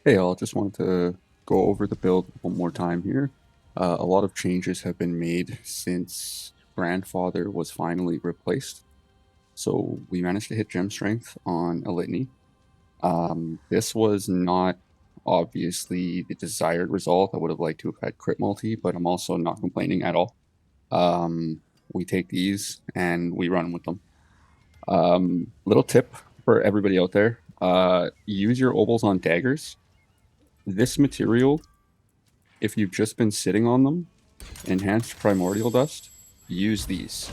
Hey, all, just wanted to go over the build one more time here. A lot of changes have been made since Grandfather was finally replaced. So we managed to hit Gem Strength on a Litany. This was not obviously the desired result. I would have liked to have had crit multi, but I'm also not complaining at all. We take these and we run with them. Little tip for everybody out there, use your obols on daggers. This material, if you've just been sitting on them, enhanced primordial dust, use these.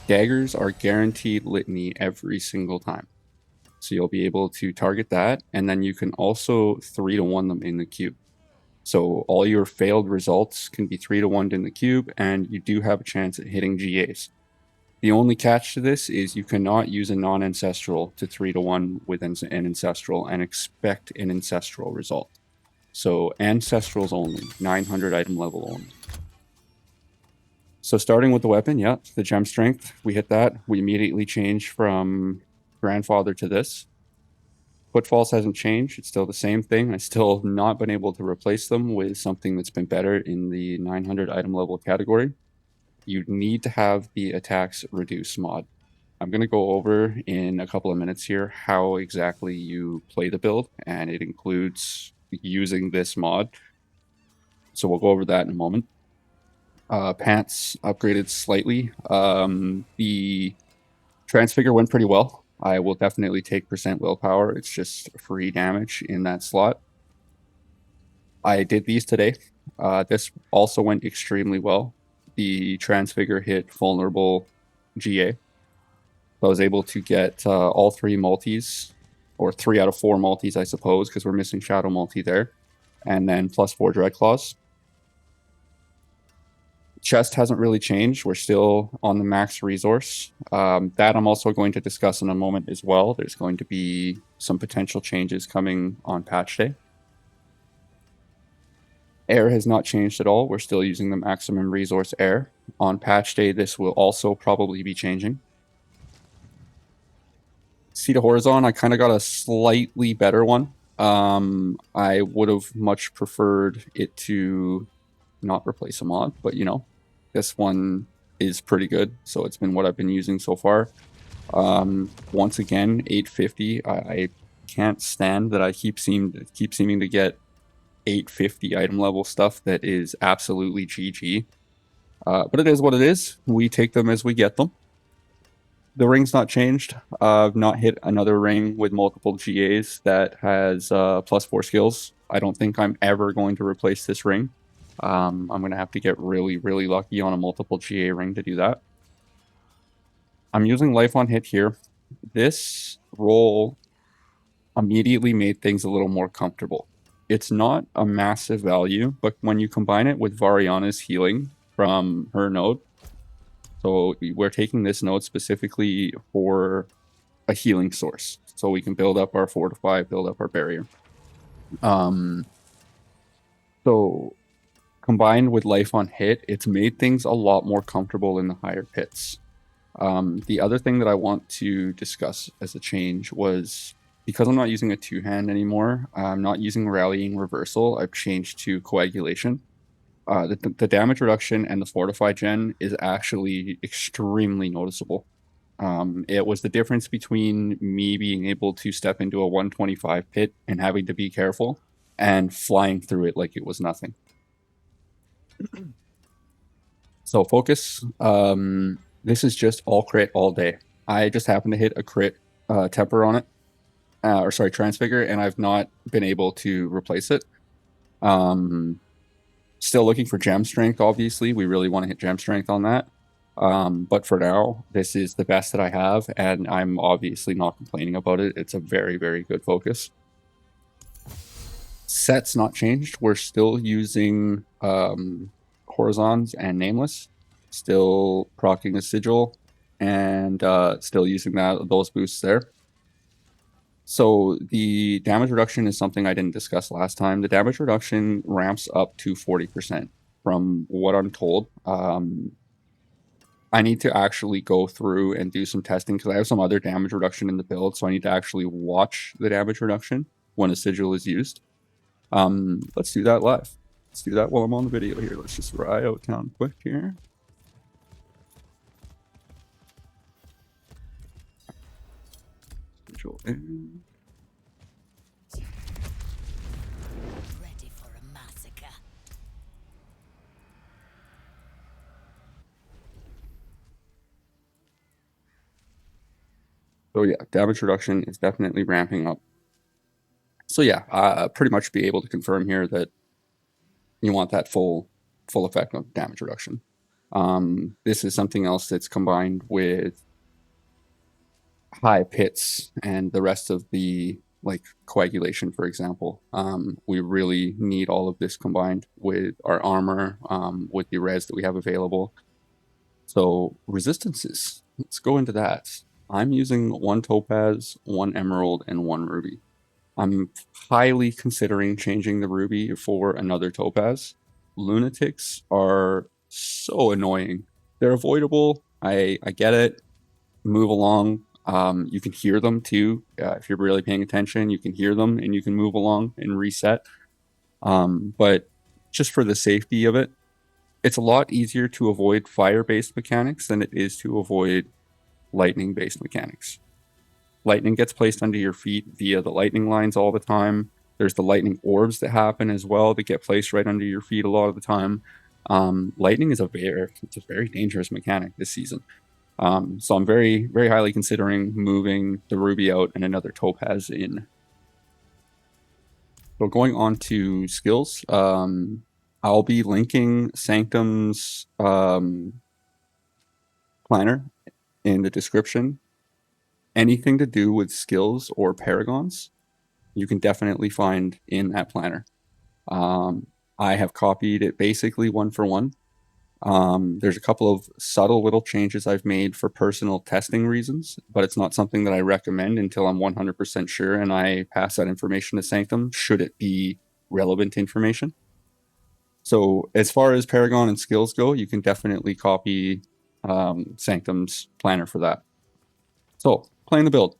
Daggers are guaranteed litany every single time. So you'll be able to target that, and then you can also 3-1 them in the cube. So all your failed results can be 3-1 in the cube, and you do have a chance at hitting GAs. The only catch to this is you cannot use a non-ancestral to 3-1 with an ancestral and expect an ancestral result. So ancestrals only, 900 item level only. So starting with the weapon, yeah, the gem strength, we hit that. We immediately change from Grandfather to this. Footfalls hasn't changed. It's still the same thing. I still have not been able to replace them with something that's been better in the 900 item level category. You need to have the attacks reduce mod. I'm going to go over in a couple of minutes here how exactly you play the build, and it includes using this mod. So we'll go over that in a moment. Pants upgraded slightly. The Transfigure went pretty well. I will definitely take percent willpower. It's just free damage in that slot. I did these today. This also went extremely well. The Transfigure hit vulnerable GA. So I was able to get all 3 multis, or 3 out of 4 multis, I suppose, because we're missing Shadow multi there. And then +4 Dreadclaws. Chest hasn't really changed. We're still on the max resource. That I'm also going to discuss in a moment as well. There's going to be some potential changes coming on patch day. Air has not changed at all. We're still using the maximum resource air. On patch day, this will also probably be changing. Seat of Horizon, I kind of got a slightly better one. I would have much preferred it to not replace a mod, but you know, this one is pretty good. So it's been what I've been using so far. Once again, 850. I can't stand that I keep seeming to get 850 item level stuff that is absolutely GG. But it is what it is. We take them as we get them. The ring's not changed. I've not hit another ring with multiple GAs that has +4 skills. I don't think I'm ever going to replace this ring. I'm going to have to get really, really lucky on a multiple GA ring to do that. I'm using life on hit here. This roll immediately made things a little more comfortable. It's not a massive value, but when you combine it with Variana's healing from her node, so we're taking this node specifically for a healing source, so we can build up our fortify, build up our barrier. So combined with life on hit, it's made things a lot more comfortable in the higher pits. The other thing that I want to discuss as a change was, because I'm not using a 2-hand anymore, I'm not using rallying reversal, I've changed to coagulation. The damage reduction and the fortify gen is actually extremely noticeable. It was the difference between me being able to step into a 125 pit and having to be careful and flying through it like it was nothing. So focus. This is just all crit all day. I just happened to hit a crit temper on it, or sorry, transfigure, and I've not been able to replace it. Still looking for gem strength, obviously. We really want to hit gem strength on that. But for now, this is the best that I have, and I'm obviously not complaining about it. It's a very, very good focus. Set's not changed. We're still using Horizons and Nameless, still proccing a Sigil, and still using those boosts there. So the damage reduction is something I didn't discuss last time. The damage reduction ramps up to 40% from what I'm told. I need to actually go through and do some testing because I have some other damage reduction in the build, so I need to actually watch the damage reduction when a Sigil is used. Let's do that live. Let's do that while I'm on the video here. Let's just ride out town quick here. Control in. Ready for a massacre. So yeah, damage reduction is definitely ramping up. So yeah, pretty much be able to confirm here that you want that full effect of damage reduction. This is something else that's combined with high pits and the rest of the like coagulation, for example. We really need all of this combined with our armor, with the res that we have available. So resistances, let's go into that. I'm using 1 topaz, 1 emerald, and 1 ruby. I'm highly considering changing the ruby for another topaz. Lunatics are so annoying. They're avoidable. I get it. Move along. You can hear them too. If you're really paying attention, you can hear them and you can move along and reset. But just for the safety of it, it's a lot easier to avoid fire-based mechanics than it is to avoid lightning-based mechanics. Lightning gets placed under your feet via the lightning lines all the time. There's the lightning orbs that happen as well that get placed right under your feet a lot of the time. Lightning is a very dangerous mechanic this season. So I'm very, very highly considering moving the ruby out and another topaz in. So going on to skills, I'll be linking Sanctum's planner in the description. Anything to do with skills or paragons, you can definitely find in that planner. I have copied it basically 1 for 1. There's a couple of subtle little changes I've made for personal testing reasons, but it's not something that I recommend until I'm 100% sure and I pass that information to Sanctum, should it be relevant information. So as far as Paragon and skills go, you can definitely copy Sanctum's planner for that. So, playing the build.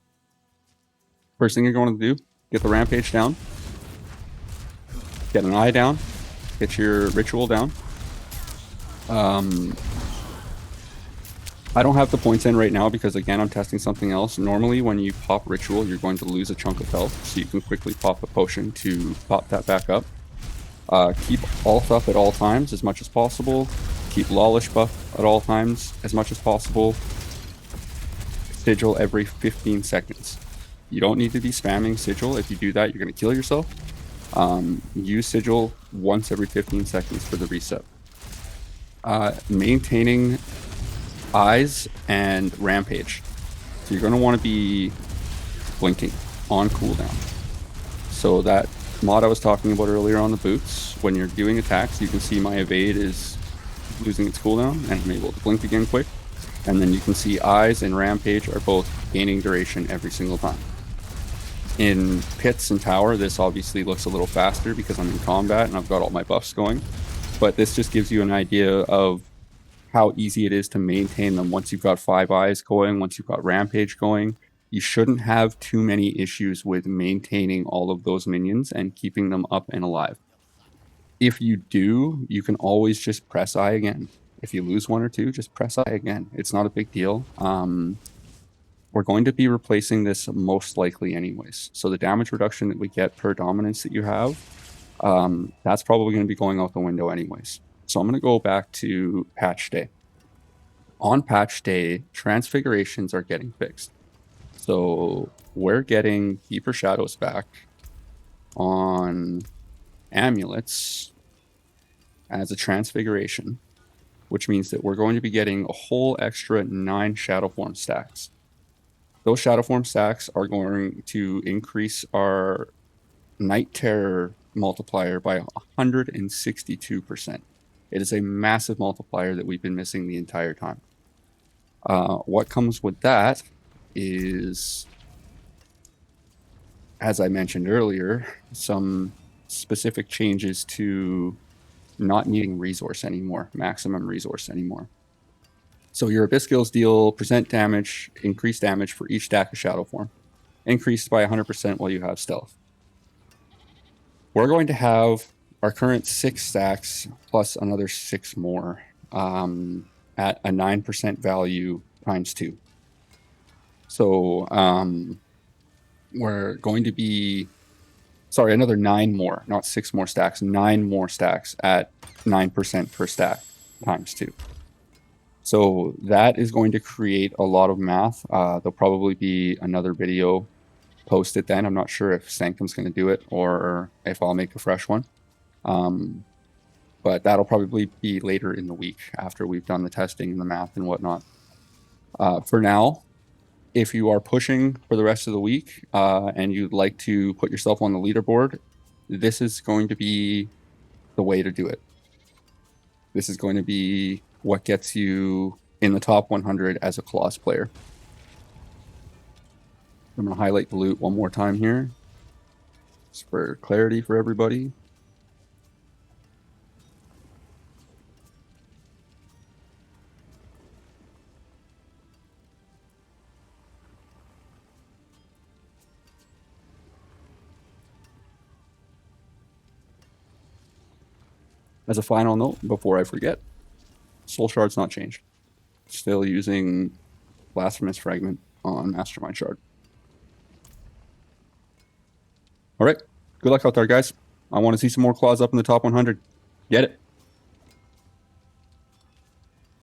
First thing you're going to do, get the rampage down, get an eye down, get your ritual down. I don't have the points in right now because, again, I'm testing something else. Normally, when you pop ritual, you're going to lose a chunk of health, so you can quickly pop a potion to pop that back up. Keep Alt up at all times as much as possible. Keep Lawless buff at all times as much as possible. Sigil every 15 seconds. You don't need to be spamming Sigil. If you do that, you're going to kill yourself. Use Sigil once every 15 seconds for the reset. Maintaining eyes and rampage. So you're going to want to be blinking on cooldown. So that mod I was talking about earlier on the boots, when you're doing attacks, you can see my evade is losing its cooldown and I'm able to blink again quick. And then you can see eyes and rampage are both gaining duration every single time. In pits and tower, this obviously looks a little faster because I'm in combat and I've got all my buffs going. But this just gives you an idea of how easy it is to maintain them once you've got 5 eyes going, once you've got rampage going. You shouldn't have too many issues with maintaining all of those minions and keeping them up and alive. If you do, you can always just press I again. If you lose 1 or 2, just press I again. It's not a big deal. We're going to be replacing this most likely anyways. So the damage reduction that we get per dominance that you have, that's probably going to be going out the window anyways. So I'm going to go back to patch day. On patch day, transfigurations are getting fixed. So we're getting deeper shadows back on amulets as a transfiguration, which means that we're going to be getting a whole extra 9 shadow form stacks. Those shadow form stacks are going to increase our Night Terror multiplier by 162%. It is a massive multiplier that we've been missing the entire time. What comes with that is, as I mentioned earlier, some specific changes to not needing resource anymore, maximum resource anymore. So your Abyss skills deal percent damage, increased damage for each stack of shadow form, increased by 100% while you have stealth. we're going to have our current 6 stacks plus another 6 more at a 9% value times 2. So we're going to be, sorry, another 9 more, not 6 more stacks, 9 more stacks at 9% per stack times 2. So that is going to create a lot of math. There'll probably be another video posted then. I'm not sure if Sanctum's going to do it or if I'll make a fresh one. But that'll probably be later in the week after we've done the testing and the math and whatnot. For now, if you are pushing for the rest of the week and you'd like to put yourself on the leaderboard, this is going to be the way to do it. This is going to be what gets you in the top 100 as a Colossus player. I'm going to highlight the loot one more time here, just for clarity for everybody. As a final note, before I forget, Soul Shard's not changed. Still using Blasphemous Fragment on Mastermind Shard. All right. Good luck out there, guys. I want to see some more claws up in the top 100. Get it.